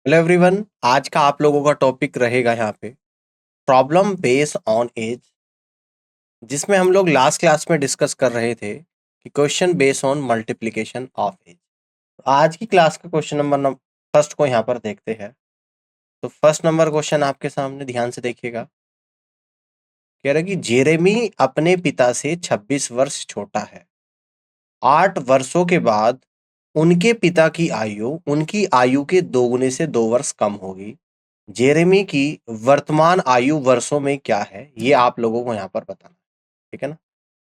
Hello everyone. आज का आप लोगों का टॉपिक रहेगा यहाँ पे प्रॉब्लम बेस्ड ऑन एज, जिसमें हम लोग लास्ट क्लास में डिस्कस कर रहे थे कि question based on multiplication of age. आज की क्लास का क्वेश्चन नंबर फर्स्ट को यहाँ पर देखते हैं। तो फर्स्ट नंबर क्वेश्चन आपके सामने ध्यान से देखिएगा। कह रहा है कि जेरेमी अपने पिता से 26 वर्ष छोटा है। 8 वर्षों के बाद उनके पिता की आयु उनकी आयु के दोगुने से 2 वर्ष कम होगी। जेरेमी की वर्तमान आयु वर्षों में क्या है, ये आप लोगों को यहाँ पर बताना है। ठीक है ना।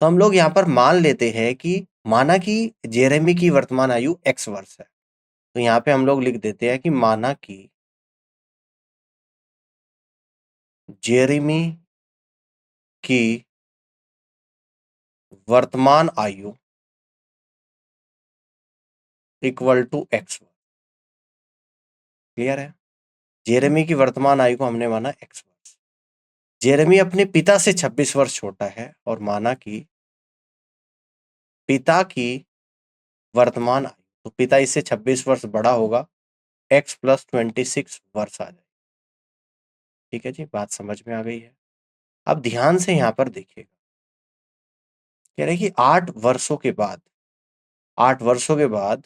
तो हम लोग यहाँ पर मान लेते हैं कि माना कि जेरेमी की वर्तमान आयु x वर्ष है। तो यहाँ पे हम लोग लिख देते हैं कि माना कि जेरेमी की वर्तमान आयु इक्वल टू x। क्लियर है। जेरेमी की वर्तमान आयु को हमने माना x वर्ष। जेरेमी अपने पिता से 26 वर्ष छोटा है और माना कि पिता की वर्तमान आयु, तो पिता इससे 26 वर्ष बड़ा होगा, x प्लस 26 वर्ष आ जाए। ठीक है जी, बात समझ में आ गई है। अब ध्यान से यहाँ पर देखिएगा। कह रहे कि 8 वर्षों के बाद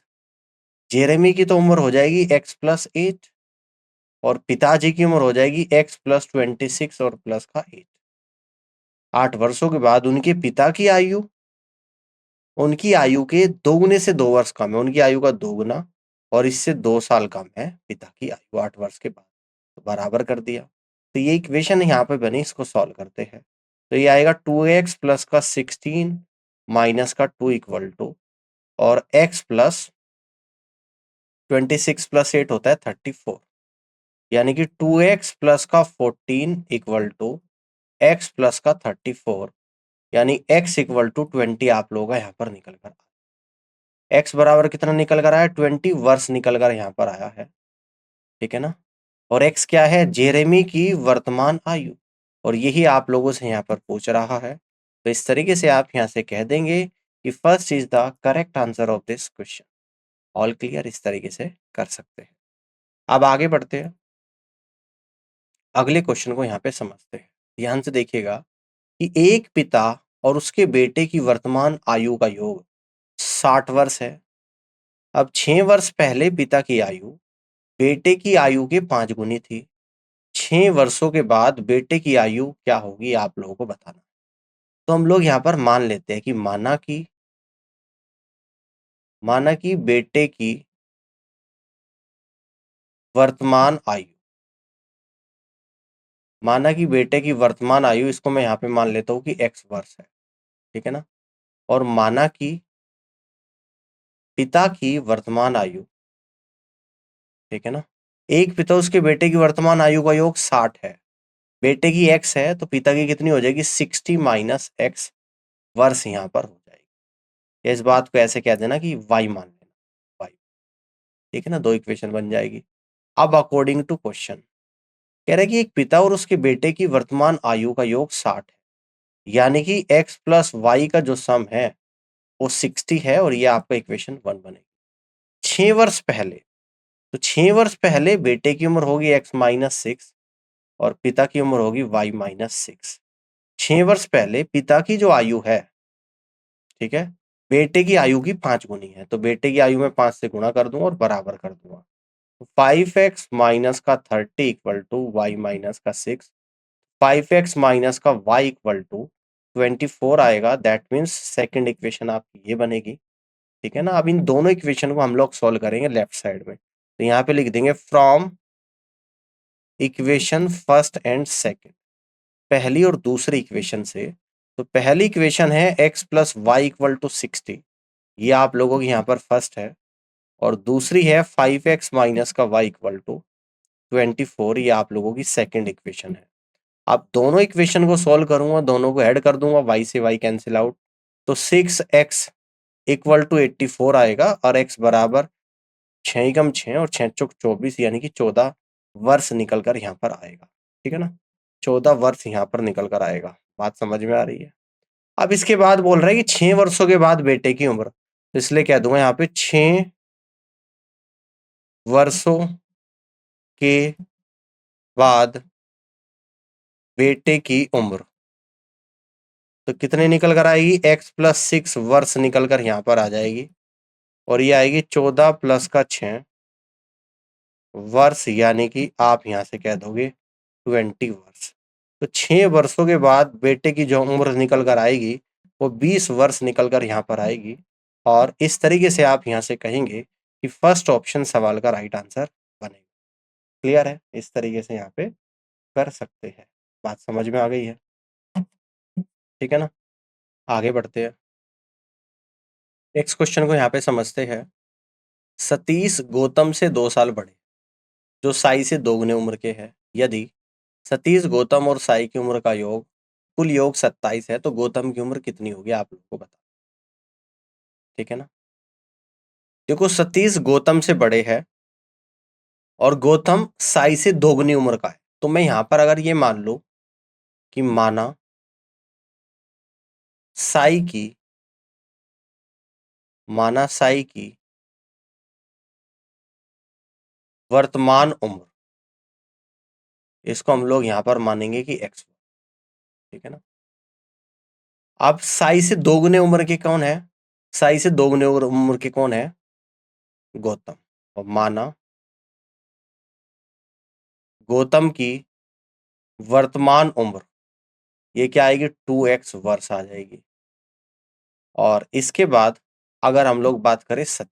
जेरेमी की तो उम्र हो जाएगी x प्लस 8 और पिताजी की उम्र हो जाएगी x प्लस 26 और प्लस का 8। 8 वर्षों के बाद उनकी आयु के दोगुने से 2 वर्ष कम है। उनकी आयु का दोगुना और इससे 2 साल कम है पिता की आयु 8 वर्ष के बाद। तो बराबर कर दिया। तो ये इक्वेशन यहाँ पे बनी, इसको सॉल्व करते हैं। तो ये आएगा 2x प्लस का 16 माइनस का 2 इक्वल टू, और x प्लस 26 प्लस 8 होता है 34, यानी कि 2x प्लस का 14 इक्वल टू x प्लस का 34, यानी x इक्वल टू 20 आप लोगों का यहाँ पर निकल कर x बराबर कितना निकल कर आया, 20 वर्ष निकल कर यहाँ पर आया है। ठीक है ना। और x क्या है, जेरेमी की वर्तमान आयु, और यही आप लोगों से यहाँ पर पूछ रहा है। तो इस तरीके से आप यहाँ से कह देंगे कि first is the correct answer of this question. All clear, इस तरीके से कर सकते हैं। अब आगे बढ़ते हैं, अगले क्वेश्चन को यहाँ पे समझते हैं। ध्यान से देखिएगा कि एक पिता और उसके बेटे की वर्तमान आयु का योग 60 वर्ष है। अब 6 वर्ष पहले पिता की आयु बेटे की आयु के 5 गुनी थी। 6 वर्षों के बाद बेटे की आयु क्या होगी, आप लोगों को बताना। तो हम लोग यहाँ पर मान लेते हैं कि माना कि बेटे की वर्तमान आयु, इसको मैं यहाँ पे मान लेता हूँ कि x वर्ष है। ठीक है ना। और माना कि पिता की वर्तमान आयु, ठीक है ना, एक पिता उसके बेटे की वर्तमान आयु का योग 60 है। बेटे की x है तो पिता की कितनी हो जाएगी, 60 माइनस x वर्ष यहाँ पर हो जाएगी। इस बात को ऐसे कह देना कि y मान लेना, y। ठीक है ना, 2 इक्वेशन बन जाएगी। अब अकॉर्डिंग टू क्वेश्चन कह रहा है कि एक पिता और उसके बेटे की वर्तमान आयु का योग 60 है, यानी कि x प्लस वाई का जो सम है वो 60 है, और ये आपका इक्वेशन 1 बनेगी। 6 वर्ष पहले, तो 6 वर्ष पहले बेटे की उम्र होगी x माइनस 6 और पिता की उम्र होगी y माइनस 6। 6 वर्ष पहले पिता की जो आयु है, ठीक है, बेटे की आयु की 5 गुनी है, तो बेटे की आयु में 5 से गुणा कर दूंगा और बराबर कर दूंगा। 5x माइनस का 30 इक्वल टू y माइनस का 6, 5x माइनस का y इक्वल टू 24 आएगा। दैट मीन्स सेकेंड इक्वेशन आपकी ये बनेगी। ठीक है ना। अब इन दोनों इक्वेशन को हम लोग सॉल्व करेंगे लेफ्ट साइड में। तो यहाँ पे लिख देंगे from equation first and second, पहली और दूसरी इक्वेशन से। तो पहली इक्वेशन है x plus y equal to 60, ये आप लोगों की यहाँ पर फर्स्ट है, और दूसरी है 5x माइनस का y इक्वल टू 24, ये आप लोगों की सेकेंड इक्वेशन है। अब दोनों इक्वेशन को सॉल्व करूंगा, दोनों को ऐड कर दूंगा, y से y कैंसिल आउट, तो 6x इक्वल टू 84 आएगा, और x बराबर 6 कम 6 और 6 चौक 24, यानी कि 14 वर्ष निकल कर यहाँ पर आएगा। ठीक है ना, 14 वर्ष यहाँ पर निकल कर आएगा। बात समझ में आ रही है। अब इसके बाद बोल रहा है कि 6 वर्षों के बाद बेटे की उम्र, तो इसलिए कह दूंगा यहाँ पे 6 वर्षों के बाद बेटे की उम्र, तो कितने निकल कर आएगी, x + 6 वर्ष निकल कर यहां पर आ जाएगी, और ये आएगी 14 + 6 वर्ष, यानी कि आप यहां से कह दोगे 20 वर्ष। तो 6 वर्षों के बाद बेटे की जो उम्र निकल कर आएगी वो 20 वर्ष निकल कर यहाँ पर आएगी, और इस तरीके से आप यहाँ से कहेंगे कि फर्स्ट ऑप्शन सवाल का राइट आंसर बनेगा। क्लियर है? इस तरीके से यहाँ पे कर सकते हैं। बात समझ में आ गई है? ठीक है ना? आगे बढ़ते हैं, नेक्स्ट क्वेश्चन को यहाँ पे समझते हैं। सतीश गौतम से 2 साल बड़े, जो साई से दोगुने उम्र के हैं। यदि सतीश, गौतम और साई की उम्र का योग, कुल योग 27 है, तो गौतम की उम्र कितनी होगी, आप लोग को बता। ठीक है ना? देखो, सतीश गौतम से बड़े है और गौतम साई से दोगुनी उम्र का है, तो मैं यहां पर अगर ये मान लूं कि माना साई की वर्तमान उम्र, इसको हम लोग यहां पर मानेंगे कि x। ठीक है ना? अब साई से दोगुने उम्र के कौन है, साई से दोगुने उम्र के कौन है, गौतम। और माना गौतम की वर्तमान उम्र, ये क्या आएगी, 2x वर्ष आ जाएगी। और इसके बाद अगर हम लोग बात करें सतीश,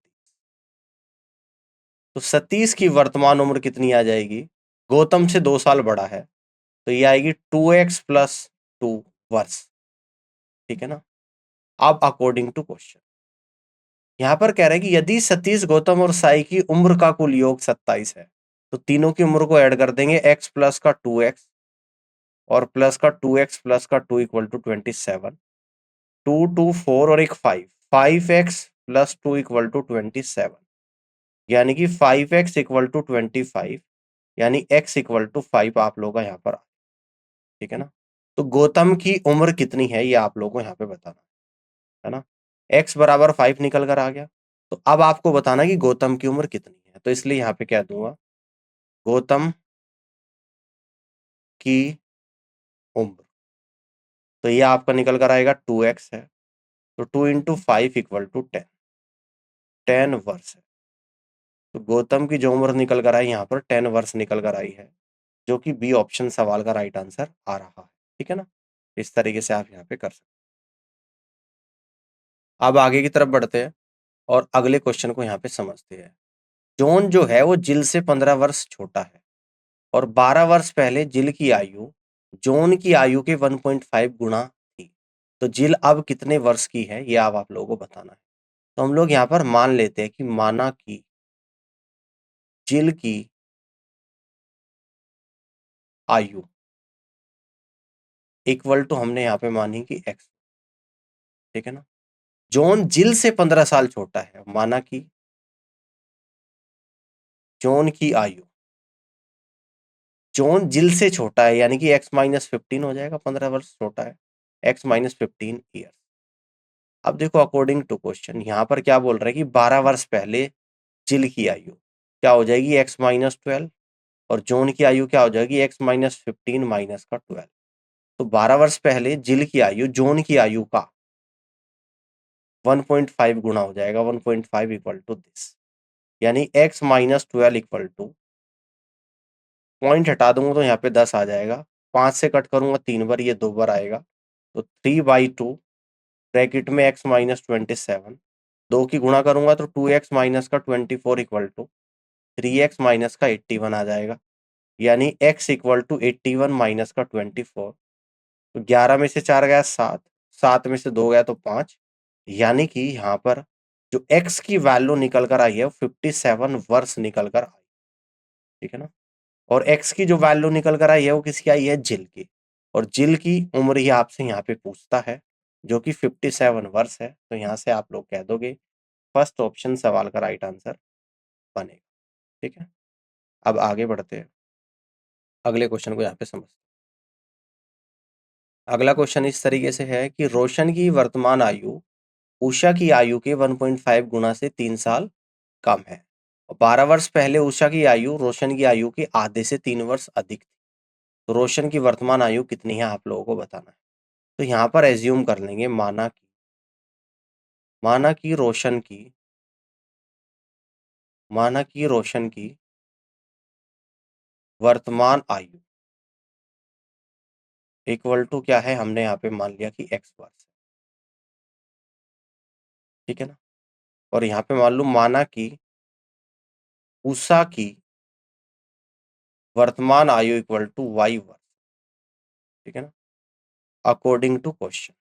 तो सतीश की वर्तमान उम्र कितनी आ जाएगी, गौतम से 2 साल बड़ा है, तो ये आएगी 2x + 2 वर्ष। ठीक है ना? अब अकॉर्डिंग टू क्वेश्चन यहां पर कह रहे हैं कि यदि सतीश, गौतम और साई की उम्र का कुल योग 27 है, तो तीनों की उम्र को ऐड कर देंगे, x + का 2x और प्लस का 2x प्लस का 2 = 27, 2 2 4 और एक 5, 5x + 2 = 27, यानी कि 5x = 25, यानी x = 5 आप लोगों का यहाँ पर। ठीक है ना? तो गौतम की उम्र कितनी है ये आप लोगों को यहाँ पे बताना है ना। x = 5 निकल कर आ गया, तो अब आपको बताना कि गौतम की उम्र कितनी है, तो इसलिए यहाँ पे क्या दूंगा, गौतम की उम्र, तो ये आपका निकल कर आएगा 2x है, तो 2 × 5 = 10, 10 वर्ष है। तो गौतम की जो उम्र निकल कर आई यहाँ पर 10 वर्ष निकल कर आई है, जो कि बी ऑप्शन सवाल का राइट आंसर आ रहा है। ठीक है ना? इस तरीके से आप यहाँ पे कर सकते हैं। अब आगे की तरफ बढ़ते हैं और अगले क्वेश्चन को यहाँ पे समझते हैं। जॉन जो है वो जिल से 15 वर्ष छोटा है और 12 वर्ष पहले जिल की आयु जॉन की आयु के 1.5 गुना थी, तो जिल अब कितने वर्ष की है ये आप लोगों को बताना है। तो हम लोग यहाँ पर मान लेते हैं कि माना कि जिल की आयु इक्वल टू हमने यहाँ पे मानी कि x। ठीक है ना? जॉन जिल से 15 साल छोटा है, माना कि जॉन की आयु जॉन जिल से छोटा है, यानी कि x - 15 हो जाएगा, 15 वर्ष छोटा है, x - 15 ईयर। अब देखो अकॉर्डिंग टू क्वेश्चन यहाँ पर क्या बोल रहा है कि 12 वर्ष पहले जिल की आयु क्या हो जाएगी, x - 12, और जॉन की आयु क्या हो जाएगी, x - 15 - का 12। तो 12 वर्ष पहले जिल की आयु जॉन की आयु का 1.5 गुना हो जाएगा, 1.5 = दिस, यानी x - 12 = पॉइंट हटा दूंगा तो यहाँ पे 10 आ जाएगा, 5 से कट करूंगा 3 बार, ये 2 बार आएगा, तो 3/2 ब्रैकेट में x - 27, 2 की गुणा करूंगा तो 2x - का 24 = 3x - का 81 आ जाएगा, यानी x = 81 - का 24। तो 11 में से 4 गया 7, 7 में से 2 गया तो 5, यानी कि यहाँ पर जो x की वैल्यू निकल कर आई है 57 वर्ष निकल कर आई। ठीक है ना? और x की जो वैल्यू निकल कर आई है वो किसकी आई है, जिल की, और जिल की उम्र ही आपसे यहाँ पे पूछता है जो कि 57 वर्ष है, तो यहाँ से आप लोग कह दोगे फर्स्ट ऑप्शन सवाल का राइट आंसर बनेगा। ठीक है? अब आगे बढ़ते हैं, अगले क्वेश्चन को यहाँ पे समझते हैं। अगला क्वेश्चन इस तरीके से है कि रोशन की वर्तमान आयु उषा की आयु के 1.5 गुना से 3 साल कम है, 12 वर्ष पहले उषा की आयु रोशन की आयु के आधे से 3 वर्ष अधिक थी। तो रोशन की वर्तमान आयु कितनी है आप लोगों को बताना है। तो यहाँ पर एज्यूम कर लेंगे, माना कि रोशन की वर्तमान आयु इक्वल टू क्या है, हमने यहाँ पे मान लिया कि x वर्ष, ठीक है ना। और यहाँ पे मान लो माना कि उषा की वर्तमान आयु इक्वल टू y वर्ष, ठीक है ना। अकॉर्डिंग टू क्वेश्चन,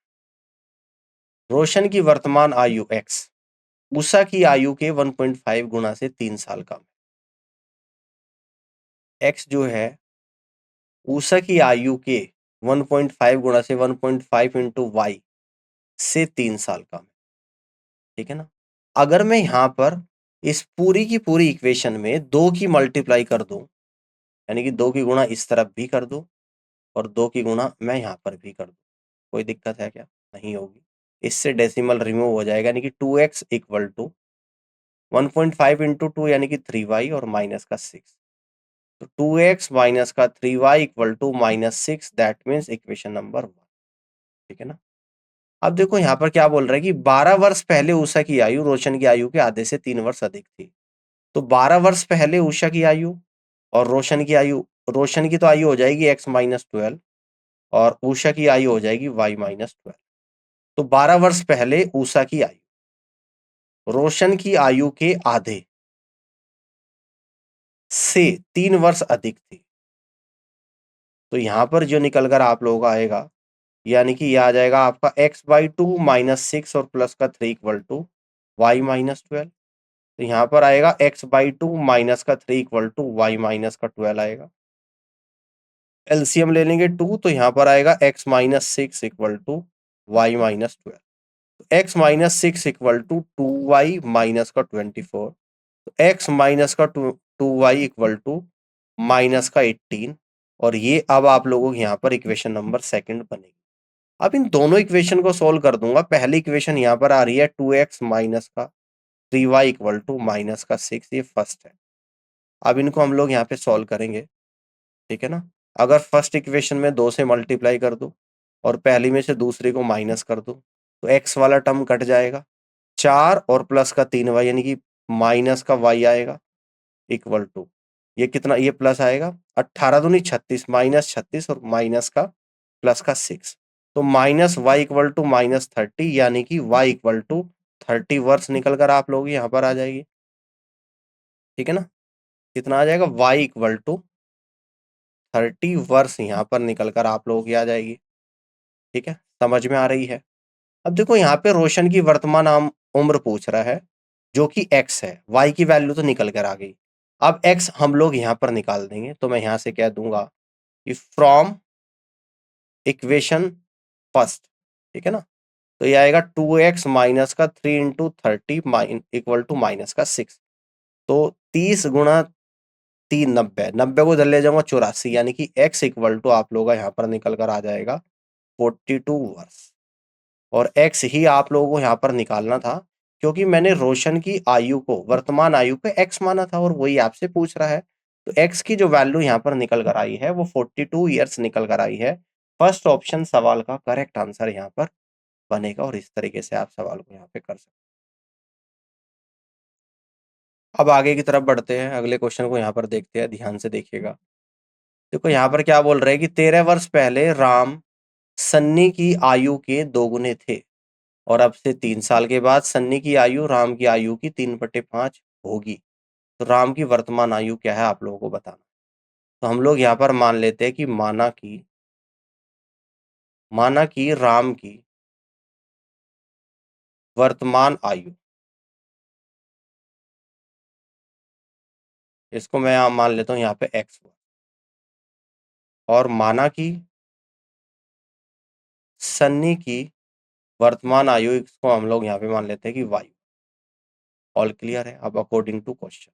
रोशन की वर्तमान आयु x उषा की आयु के 1.5 गुना से 3 साल कम है। x जो है उषा की आयु के 1.5 गुना से 1.5 इंटू वाई से 3 साल कम है, ठीक है ना। अगर मैं यहाँ पर इस पूरी की पूरी इक्वेशन में 2 की मल्टीप्लाई कर दूं, यानी कि 2 की गुणा इस तरफ भी कर दूं और 2 की गुणा मैं यहाँ पर भी कर दूं, कोई दिक्कत है क्या? नहीं होगी। इससे डेसिमल रिमूव हो जाएगा, यानी कि 2x इक्वल टू 1.5 इंटू 2 यानी कि 3y और माइनस का 6। तो 2x माइनस का 3y equal to -6, that means equation number 1, ठीक है ना। अब देखो यहाँ पर क्या बोल रहा है कि 12 वर्ष पहले उषा की आयु रोशन की आयु के आधे से 3 वर्ष अधिक थी। तो 12 वर्ष पहले उषा की आयु और रोशन की आयु, रोशन की तो आयु हो जाएगी x माइनस 12 और उषा की आयु हो जाएगी y माइनस 12। तो 12 वर्ष पहले उषा की आयु रोशन की आयु के आधे से 3 वर्ष अधिक थी। तो यहां पर जो निकल कर आप लोगों का आएगा, यानी कि यह आ जाएगा आपका x/2 -6 और प्लस का 3 इक्वल टू y माइनस 12। तो यहाँ पर आएगा x/2 माइनस का 3 इक्वल टू y माइनस का 12 आएगा। एलसीएम ले लेंगे 2, तो यहाँ पर आएगा x minus 6 equal to y minus 12। x minus 6 equal to 2y minus का 24। तो x माइनस का 2y इक्वल टू माइनस का 18। और ये अब आप लोगों को यहाँ पर इक्वेशन नंबर सेकंड बनेगी। अब इन दोनों इक्वेशन को सोल्व कर दूंगा। पहली इक्वेशन यहाँ पर आ रही है 2x माइनस का 3y इक्वल टू माइनस का 6, ये फर्स्ट है। अब इनको हम लोग यहाँ पे सोल्व करेंगे, ठीक है ना। अगर फर्स्ट इक्वेशन में 2 से मल्टीप्लाई कर दूं और पहली में से दूसरी को माइनस कर दूं तो x वाला टर्म कट जाएगा, 4 और प्लस का 3y यानी कि माइनस का y आएगा इक्वल टू ये कितना, ये प्लस आएगा 18 दूनी 36, माइनस 36 और माइनस का प्लस का 6। तो माइनस y इक्वल टू -30 यानी कि y इक्वल टू 30 वर्ष निकल कर आप लोग यहाँ पर आ जाएगी, ठीक है ना। कितना आ जाएगा, y इक्वल टू 30 वर्ष यहाँ पर निकल कर आप लोगों की आ जाएगी, ठीक है। समझ में आ रही है। अब देखो यहाँ पे रोशन की वर्तमान उम्र पूछ रहा है जो कि x है, y की वैल्यू तो निकल कर आ गई। अब x हम लोग यहाँ पर निकाल देंगे, तो मैं यहाँ से कह दूंगा कि फ्रॉम इक्वेशन फर्स्ट, ठीक है ना। तो ये आएगा 2x माइनस का 3 इंटू 30 इक्वल टू माइनस का 6। तो 30 गुणा 3 90, 90 को इधर ले जाऊंगा 84, यानी कि x इक्वल टू आप लोगों का यहाँ पर निकल कर आ जाएगा 42 वर्ष। और x ही आप लोगों को यहाँ पर निकालना था, क्योंकि मैंने रोशन की आयु को, वर्तमान आयु को x माना था और वही आपसे पूछ रहा है। तो x की जो वैल्यू यहाँ पर निकल कर आई है वो 42 ईयर्स निकल कर आई है। फर्स्ट ऑप्शन सवाल का करेक्ट आंसर यहाँ पर बनेगा और इस तरीके से आप सवाल को यहाँ पे कर सकते हैं। अब आगे की तरफ बढ़ते हैं, अगले क्वेश्चन को यहाँ पर देखते हैं, ध्यान से देखिएगा। देखो यहाँ पर क्या बोल रहे हैं कि 13 वर्ष पहले राम सन्नी की आयु के 2 गुने थे और अब से 3 साल के बाद सन्नी की आयु राम की आयु की 3/5 होगी। तो राम की वर्तमान आयु क्या है आप लोगों को बताना। तो हम लोग यहाँ पर मान लेते हैं कि माना कि राम की वर्तमान आयु, इसको मैं मान लेता हूँ यहाँ पे x, और माना कि सन्नी की वर्तमान आयु, इसको हम लोग यहाँ पे मान लेते हैं कि y। ऑल क्लियर है। अब अकॉर्डिंग टू क्वेश्चन,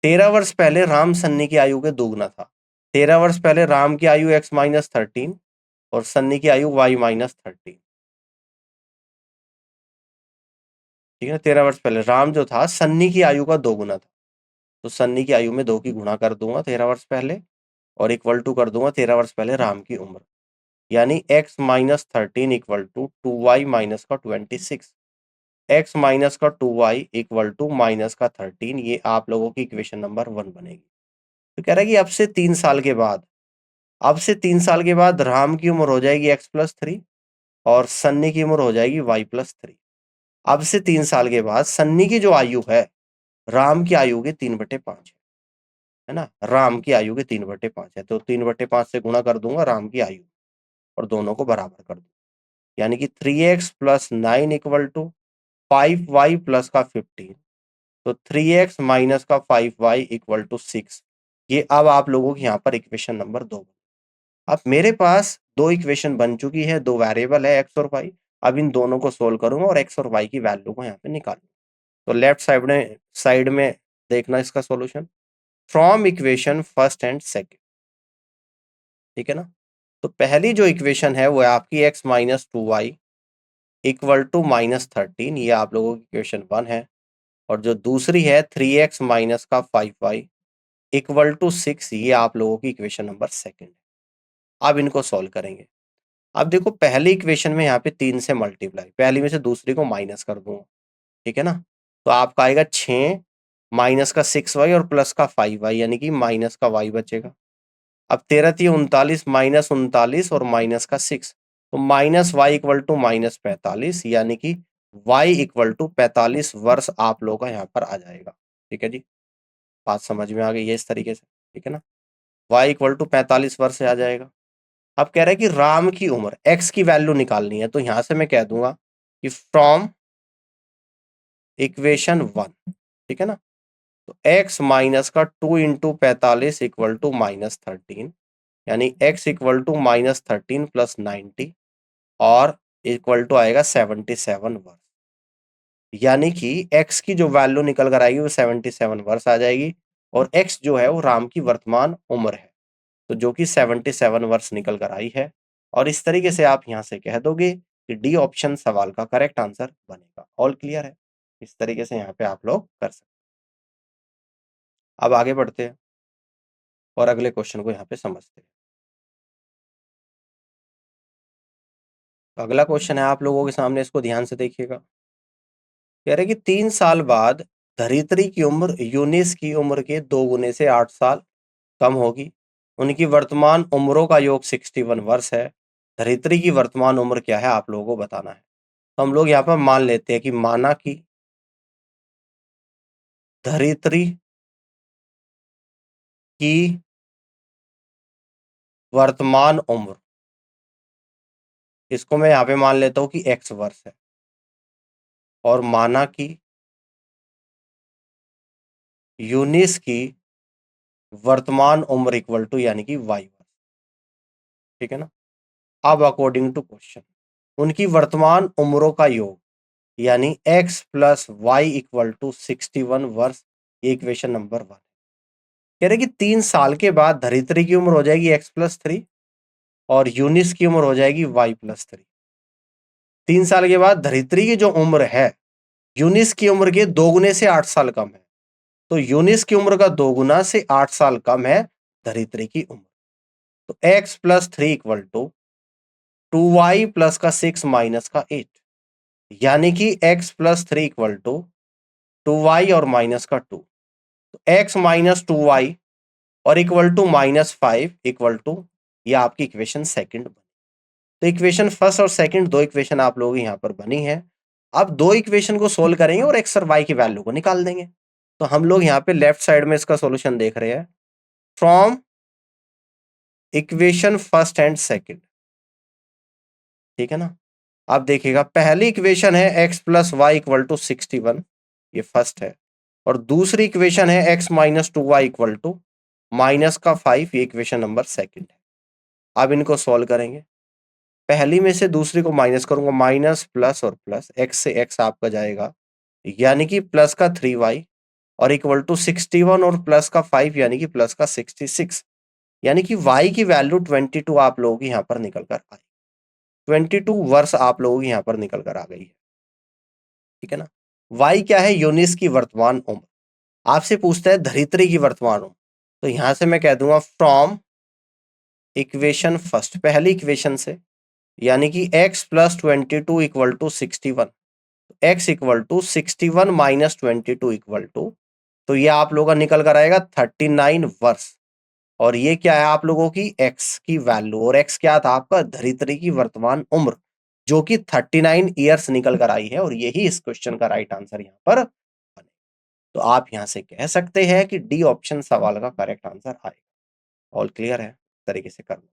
13 वर्ष पहले राम सन्नी की आयु के दोगुना था। 13 वर्ष पहले राम की आयु x माइनस 13 और सन्नी की आयु y माइनस 13, ठीक है। 13 वर्ष पहले राम जो था सन्नी की आयु का दोगुना था। तो सन्नी की आयु में 2 की गुणा कर दूंगा 13 वर्ष पहले और इक्वल टू कर दूंगा 13 वर्ष पहले राम की उम्र, यानी x minus 13 equal to 2y minus का 26, x माइनस का 2y इक्वल टू माइनस का 13। ये आप लोगों की इक्वेशन नंबर 1 बनेगी। तो कह रहा है कि अब से 3 साल के बाद, राम की उम्र हो जाएगी x+3 और सन्नी की उम्र हो जाएगी y+3। अब से 3 साल के बाद सन्नी की जो आयु है राम की आयु के 3/5 है ना, राम की आयु के 3/5 है, तो 3/5 से गुणा कर दूंगा राम की आयु और दोनों को बराबर कर दूंगा, यानी कि 3x + 9 equal to 5y plus का 15, तो 3x माइनस का 5y इक्वल टू 6। ये अब आप लोगों की यहाँ पर इक्वेशन नंबर 2। अब मेरे पास 2 इक्वेशन बन चुकी है, 2 वेरिएबल है x और y। अब इन दोनों को सोल्व करूंगा और x और y की वैल्यू को यहाँ पे निकालूंगा। तो लेफ्ट साइड में देखना इसका solution from equation first and second, ठीक है ना। तो पहली जो इक्वेशन है वो है आपकी x minus 2y equal to -13, ये आप लोगों की इक्वेशन 1 है। और जो दूसरी है 3x माइनस का 5y इक्वल टू 6, ये आप लोगों की इक्वेशन नंबर 2 है। अब इनको सॉल्व करेंगे। अब देखो पहली इक्वेशन में यहाँ पे 3 से मल्टीप्लाई, पहली में से दूसरी को माइनस कर दूंगा, ठीक है ना। तो आपका आएगा 6 माइनस का 6y और प्लस का 5y, यानी कि माइनस का y बचेगा। अब 13×3 = 39 माइनस 39 और माइनस का 6, तो माइनस y इक्वल टू -45, यानी कि y इक्वल टू 45 वर्ष आप लोगों का यहाँ पर आ जाएगा। ठीक है जी, बात समझ में आ गई है इस तरीके से, ठीक है ना। y इक्वल टू 45 वर्ष से आ जाएगा। अब कह रहा है कि राम की उम्र x की वैल्यू निकालनी है, तो यहां से मैं कह दूंगा कि फ्रॉम इक्वेशन 1, ठीक है ना। तो x माइनस का 2 इंटू 45 इक्वल टू -13, यानी x इक्वल टू -13 प्लस 90 और इक्वल टू आएगा 77 वर्ष, यानी कि x की जो वैल्यू निकल कर आएगी वो 77 वर्ष आ जाएगी और x जो है वो राम की वर्तमान उम्र है, तो जो कि 77 वर्ष निकल कर आई है। और इस तरीके से आप यहां से कह दोगे कि डी ऑप्शन सवाल का करेक्ट आंसर बनेगा। ऑल क्लियर है? इस तरीके से यहाँ पे आप लोग कर सकते हैं। अब आगे बढ़ते हैं और अगले क्वेश्चन को यहाँ पे समझते हैं। अगला क्वेश्चन है आप लोगों के सामने, इसको ध्यान से देखिएगा। कह रहे कि 3 साल बाद धरित्री की उम्र यूनिस की उम्र के 2 गुने से 8 साल कम होगी। उनकी वर्तमान उम्रों का योग 61 वर्ष है। धरित्री की वर्तमान उम्र क्या है आप लोगों को बताना है। तो हम लोग यहाँ पर मान लेते हैं कि माना कि धरित्री की वर्तमान उम्र, इसको मैं यहाँ पे मान लेता हूँ कि x वर्ष है, और माना कि यूनिस की वर्तमान उम्र इक्वल टू यानी कि y वर्ष, ठीक है ना। अब अकॉर्डिंग टू क्वेश्चन उनकी वर्तमान उम्रों का योग यानी x plus y equal to 61 वर्ष, ये इक्वेशन नंबर 1। कह रहे कि 3 साल के बाद धरित्री की उम्र हो जाएगी x+3 और यूनिस की उम्र हो जाएगी y+3। 3 साल के बाद धरित्री की जो उम्र है यूनिस की उम्र के 2 गुने से 8 साल कम है, तो यूनिस की उम्र का 2 गुना से 8 साल कम है धरित्री की उम्र। तो x+3 equal to 2y plus का 6 माइनस का 8, यानी कि x+3 इक्वल टू 2y और माइनस का 2, तो x माइनस 2y और इक्वल टू -5 इक्वल टू, ये आपकी इक्वेशन सेकंड बनी। तो इक्वेशन फर्स्ट और सेकंड दो इक्वेशन आप लोग यहाँ पर बनी है। अब दो इक्वेशन को सोल्व करेंगे और x और y की वैल्यू को निकाल देंगे। तो हम लोग यहाँ पे लेफ्ट साइड में इसका सॉल्यूशन देख रहे हैं from equation first and second, ठीक है ना। अब देखिएगा पहली इक्वेशन है x plus y equal to 61, ये फर्स्ट है, और दूसरी इक्वेशन है x minus 2y equal to minus का 5, ये इक्वेशन नंबर सेकंड है। अब इनको सॉल्व करेंगे, पहली में से दूसरी को माइनस करूंगा, माइनस प्लस और प्लस, x से x आपका जाएगा यानी कि प्लस का 3y और इक्वल टू 61 और प्लस का 5 यानी कि प्लस का 66, यानी कि y की वैल्यू 22 आप लोगों की यहाँ पर निकल कर आई, 22 वर्ष आप लोगों की यहाँ पर निकल कर आ गई है, ठीक है ना। y क्या है यूनिस की वर्तमान उम्र, आपसे पूछता है धरित्री की वर्तमान उम्र, तो यहां से मैं कह दूंगा फ्रॉम इक्वेशन फर्स्ट, पहली इक्वेशन से, यानी कि x plus 22 equal to 61, x equal to 61 minus 22 equal to, तो ये आप लोगों का निकल कर आएगा 39 वर्ष। और ये क्या है आप लोगों की x की वैल्यू, और x क्या था आपका धरित्री की वर्तमान उम्र, जो कि 39 ईयर्स निकल कर आई है, और यही इस क्वेश्चन का राइट आंसर यहाँ पर बने। तो आप यहां से कह सकते हैं कि डी ऑप्शन सवाल का करेक्ट आंसर आएगा। ऑल क्लियर है, तरीके से कर लो।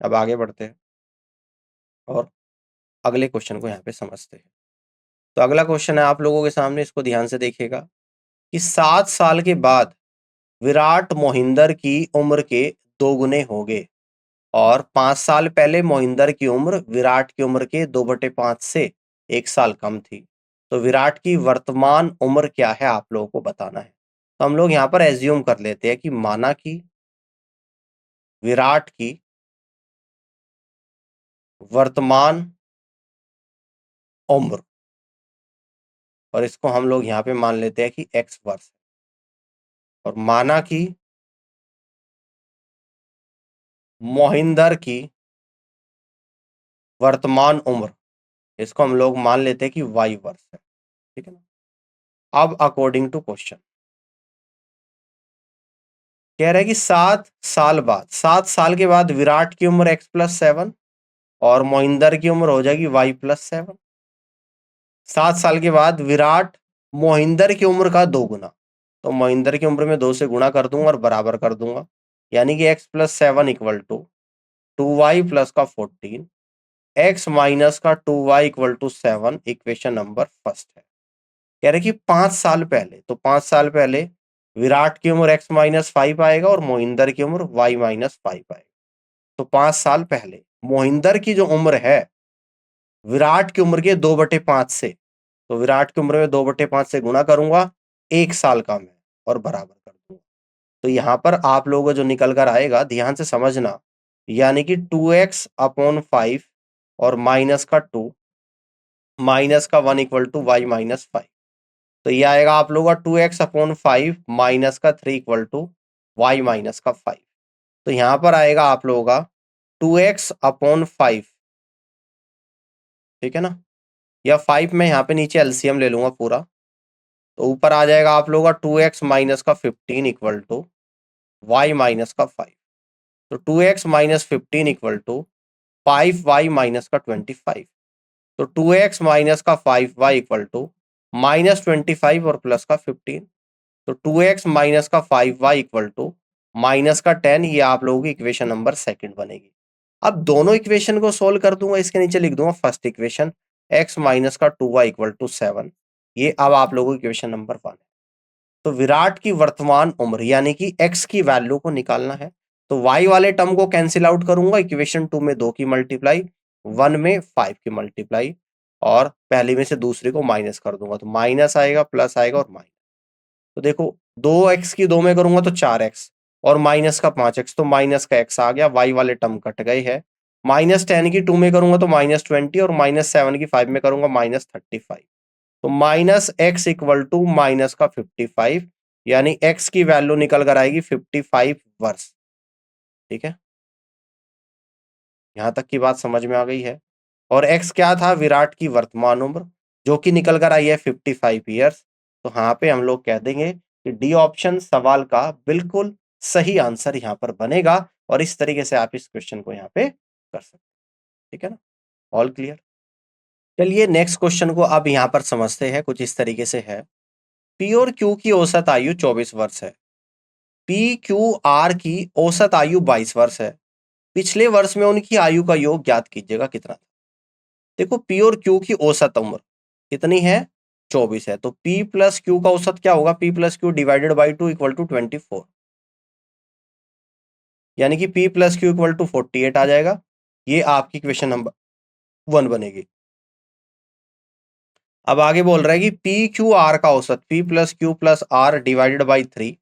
अब आगे बढ़ते हैं और अगले क्वेश्चन को यहाँ पे समझते हैं। तो अगला क्वेश्चन है आप लोगों के सामने, इसको ध्यान से देखिएगा कि 7 साल के बाद विराट मोहिंदर की उम्र के 2 गुने हो गए, और 5 साल पहले मोहिंदर की उम्र विराट की उम्र के 2/5 से 1 साल कम थी। तो विराट की वर्तमान उम्र क्या है आप लोगों को बताना है। तो हम लोग यहाँ पर एज्यूम कर लेते हैं कि माना कि विराट की वर्तमान उम्र, और इसको हम लोग यहाँ पे मान लेते हैं कि x वर्ष, और माना कि मोहिंदर की वर्तमान उम्र, इसको हम लोग मान लेते हैं कि y वर्ष है। ठीक है ना। अब अकॉर्डिंग टू क्वेश्चन कह रहा है कि 7 साल के बाद विराट की उम्र x+7 और मोहिंदर की उम्र हो जाएगी y+7। 7 साल के बाद विराट मोहिंदर की उम्र का 2 गुना, तो मोहिंदर की उम्र में 2 से गुणा कर दूंगा और बराबर कर दूंगा, यानी कि x+7 equal to 2y plus का 14, x माइनस का 2y equal to 7, equation number first है। कह रहे कि 5 साल पहले, तो 5 साल पहले विराट की उम्र x-5 आएगा और मोहिंदर की उम्र y-5 आएगा। तो 5 साल पहले मोहिंदर की जो उम्र है विराट की उम्र के 2/5 से, तो विराट की उम्र में 2/5 से गुणा करूंगा, 1 साल का मैं, और बराबर कर दूंगा। तो यहाँ पर आप लोगों को जो निकल कर आएगा ध्यान से समझना, यानी कि 2x/5 और माइनस का 2 माइनस का 1 इक्वल टू y-5। तो ये आएगा आप लोगों का 2x/5 माइनस का 3 इक्वल टू y-5। तो यहाँ पर आएगा आप लोगों का 2x/5, ठीक है ना, या 5 में यहाँ पे नीचे एलसीएम ले लूंगा पूरा, तो ऊपर आ जाएगा आप लोगों का 2x माइनस का 15 इक्वल टू y-5। तो 2x minus 15 equal to 5y-25। तो 2x माइनस का 5y इक्वल टू -25 और प्लस का 15। तो 2x माइनस का 5y इक्वल टू माइनस का 10, ये आप लोगों की इक्वेशन नंबर सेकंड बनेगी। अब दोनों इक्वेशन को सोल्व कर दूंगा, इसके नीचे लिख दूंगा फर्स्ट इक्वेशन x माइनस का 2y इक्वल टू 7, ये अब आप लोगों की इक्वेशन नंबर 1 है। तो विराट की वर्तमान उम्र यानी कि x की वैल्यू को निकालना है, तो y वाले टर्म को कैंसिल आउट करूंगा, इक्वेशन 2 में 2 की मल्टीप्लाई, 1 में 5 की मल्टीप्लाई, और पहली में से दूसरी को माइनस कर दूंगा, तो माइनस आएगा, प्लस आएगा और माइनस। तो देखो 2x की 2 में करूंगा तो 4x, और माइनस का 5x, तो माइनस का x आ गया, y वाले टर्म कट गए हैं। -10 की 2 में करूंगा तो -20, और -7 की 5 में करूंगा -35। तो minus x equal to minus का 55, यानी x की वैल्यू निकल कर आएगी 55 वर्ष। ठीक है, यहां तक की बात समझ में आ गई है। और x क्या था, विराट की वर्तमान उम्र, जो कि निकल कर आई है 55 ईयर्स। तो यहाँ पे हम लोग कह देंगे कि डी ऑप्शन सवाल का बिल्कुल सही आंसर यहाँ पर बनेगा, और इस तरीके से आप इस क्वेश्चन को यहाँ पे कर सकते हैं। ठीक है ना, ऑल क्लियर। चलिए नेक्स्ट क्वेश्चन को अब यहाँ पर समझते हैं, कुछ इस तरीके से है। पी और क्यू की औसत आयु 24 वर्ष है। पी क्यू आर की औसत आयु 22 वर्ष है। पिछले वर्ष में उनकी आयु का योग ज्ञात कीजिएगा कितना था। देखो पी और क्यू की औसत उम्र कितनी है, 24 है, तो पी प्लस क्यू का औसत क्या होगा, p plus q divided by 2 equal to 24, यानी कि p plus q equal to 48 आ जाएगा। ये आपकी क्वेश्चन नंबर 1 बनेगी। अब आगे बोल रहा है कि पी क्यू आर का औसत, p plus q plus r divided by 3,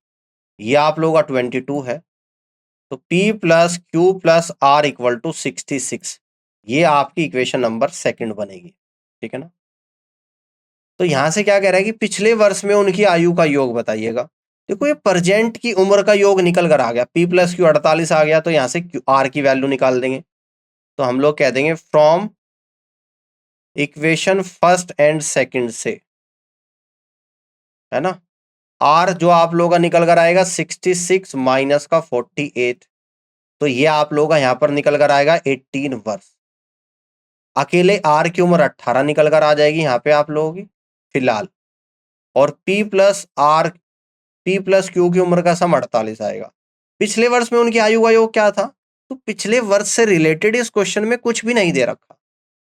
ये आप लोगों का 22 है। तो P plus q plus r equal to 66, ये आपकी इक्वेशन नंबर सेकंड बनेगी। ठीक है ना। तो यहां से क्या कह रहा है कि पिछले वर्ष में उनकी आयु का योग बताइएगा। देखो ये प्रेजेंट की उम्र का योग निकल कर आ गया, P प्लस क्यू 48 आ गया, तो यहां से R की वैल्यू निकाल देंगे। तो हम लोग कह देंगे from equation first and second से, है ना, R जो आप लोगों का निकल कर आएगा 66 माइनस का 48, तो ये आप लोगों का यहां पर निकल कर आएगा 18 वर्ष। अकेले R की उम्र 18 निकल कर आ जाएगी यहाँ पे आप लोगों की फिलहाल, और P प्लस क्यू की उम्र का सम 48 आएगा। पिछले वर्ष में उनकी आयु का योग क्या था, तो पिछले वर्ष से रिलेटेड इस क्वेश्चन में कुछ भी नहीं दे रखा,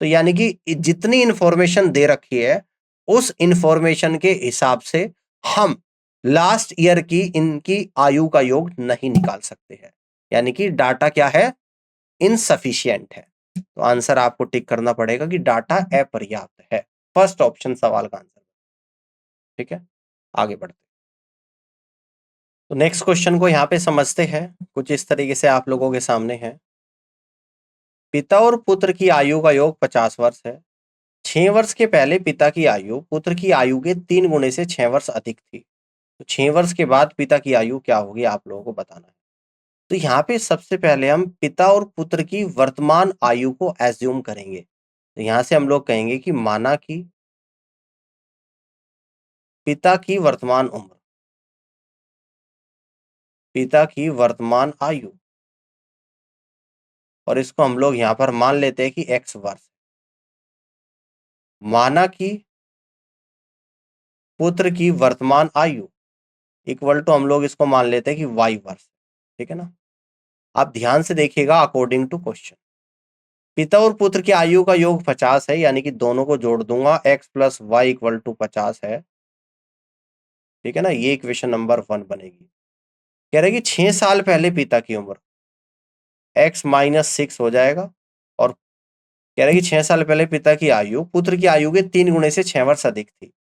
तो यानी कि जितनी इंफॉर्मेशन दे रखी है उस इंफॉर्मेशन के हिसाब से हम लास्ट ईयर की इनकी आयु का योग नहीं निकाल सकते हैं, यानी कि डाटा क्या है, इनसफिशिएंट है। तो आंसर आपको टिक करना पड़ेगा कि डाटा अपर्याप्त है, फर्स्ट ऑप्शन सवाल का आंसर। ठीक है, आगे बढ़ते। तो नेक्स्ट क्वेश्चन को यहां पे समझते हैं, कुछ इस तरीके से आप लोगों के सामने है। पिता और पुत्र की आयु का योग 50 वर्ष है। 6 वर्ष के पहले पिता की आयु पुत्र की आयु के 3 गुने से 6 वर्ष अधिक थी, तो 6 वर्ष के बाद पिता की आयु क्या होगी आप लोगों को बताना है। तो यहाँ पे सबसे पहले हम पिता और पुत्र की वर्तमान आयु को एज्यूम करेंगे, तो यहां से हम लोग कहेंगे कि माना कि पिता की वर्तमान उम्र, पिता की वर्तमान आयु, और इसको हम लोग यहां पर मान लेते हैं कि x वर्ष। माना कि पुत्र की वर्तमान आयु इक्वल टू हम लोग इसको मान लेते हैं कि y वर्ष। ठीक है ना, आप ध्यान से देखिएगा अकॉर्डिंग टू क्वेश्चन। पिता और पुत्र की आयु का योग 50 है, यानी कि दोनों को जोड़ दूंगा, x plus y equal to 50 है। ठीक है ना, ये इक्वेशन नंबर 1 बनेगी। कह रहे कि 6 साल पहले पिता की उम्र x माइनस 6 हो जाएगा, और कह रहे कि 6 साल पहले पिता की आयु पुत्र की आयु के 3 गुने से 6 वर्ष अधिक थी,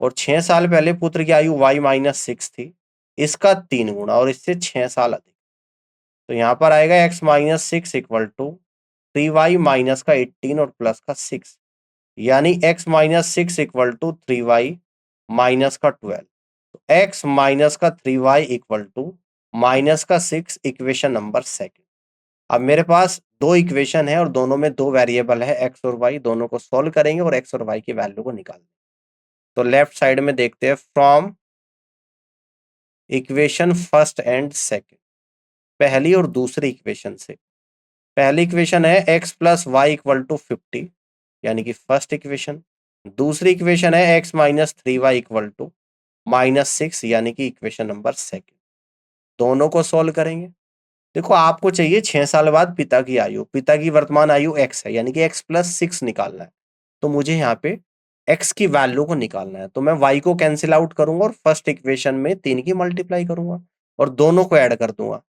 और 6 साल पहले पुत्र की आयु y माइनस 6 थी, इसका 3 गुना और इससे 6 साल अधिक। तो यहाँ पर आएगा x minus 6 equal to 3y minus का 18 और प्लस का 6, यानी x minus 6 equal to 3y minus का 12। तो x माइनस का 3y इक्वल टू माइनस का 6, इक्वेशन नंबर 2। अब मेरे पास दो इक्वेशन है और दोनों में दो वेरिएबल है x और y, दोनों को सोल्व करेंगे और x और y की वैल्यू को निकालेंगे। तो लेफ्ट साइड में देखते हैं from equation first and second, पहली और दूसरी इक्वेशन से। पहली इक्वेशन है x plus y equal to 50, यानी कि फर्स्ट इक्वेशन। दूसरी इक्वेशन है x minus 3y equal to minus 6, यानी कि इक्वेशन नंबर 2। दोनों को सोल्व करेंगे। देखो आपको चाहिए 6 साल बाद पिता की आयु, पिता की वर्तमान आयु x है, यानी कि x प्लस 6 निकालना है, तो मुझे यहाँ पे x की वैल्यू को निकालना है। तो मैं y को कैंसिल आउट करूंगा और फर्स्ट इक्वेशन में 3 की मल्टीप्लाई करूंगा और दोनों को ऐड कर दूंगा।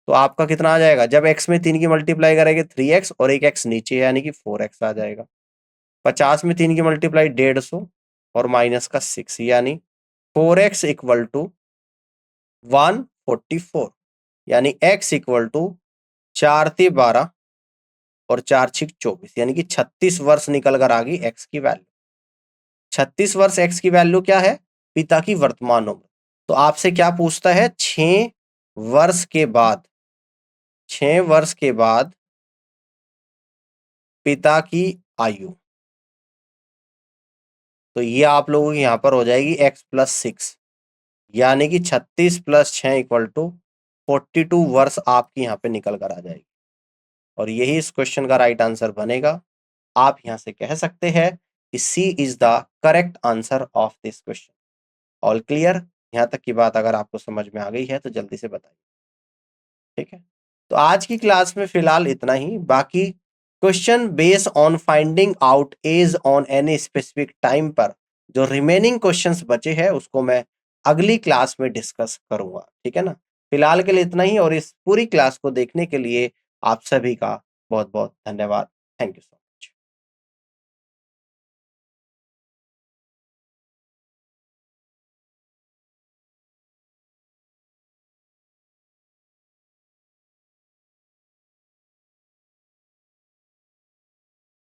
तो आपका कितना आ जाएगा, जब x में 3 की मल्टीप्लाई करेंगे 3x और एक x नीचे है, यानी कि 4x आ जाएगा। 50 में 3 की मल्टीप्लाई 150 और माइनस का 6, यानी 4x इक्वल टू 144, यानी x इक्वल टू 4 × 12 और 4 × 6 24, यानी कि 36 वर्ष निकल कर आ गई x की वैल्यू। 36 वर्ष x की वैल्यू क्या है, पिता की वर्तमान उम्र। तो आपसे क्या पूछता है, 6 वर्ष के बाद, 6 वर्ष के बाद पिता की आयु, तो ये आप लोगों की यहां पर हो जाएगी x प्लस 6, यानी कि 36 प्लस 6 इक्वल टू 42 वर्ष आपकी यहाँ पे निकल कर आ जाएगी, और यही इस क्वेश्चन का राइट आंसर बनेगा। आप यहां से कह सकते हैं कि C is the correct answer of this question. All clear, यहां तक की बात अगर आपको समझ में आ गई है तो जल्दी से बताइए। ठीक है, तो आज की क्लास में फिलहाल इतना ही। बाकी question based on finding out age on any specific time पर जो रिमेनिंग क्वेश्चंस बचे हैं उसको मैं अगली क्लास में डिस्कस करूंगा। ठीक है ना, फिलहाल के लिए इतना ही, और इस पूरी क्लास को देखने के लिए आप सभी का बहुत बहुत धन्यवाद। Thank you.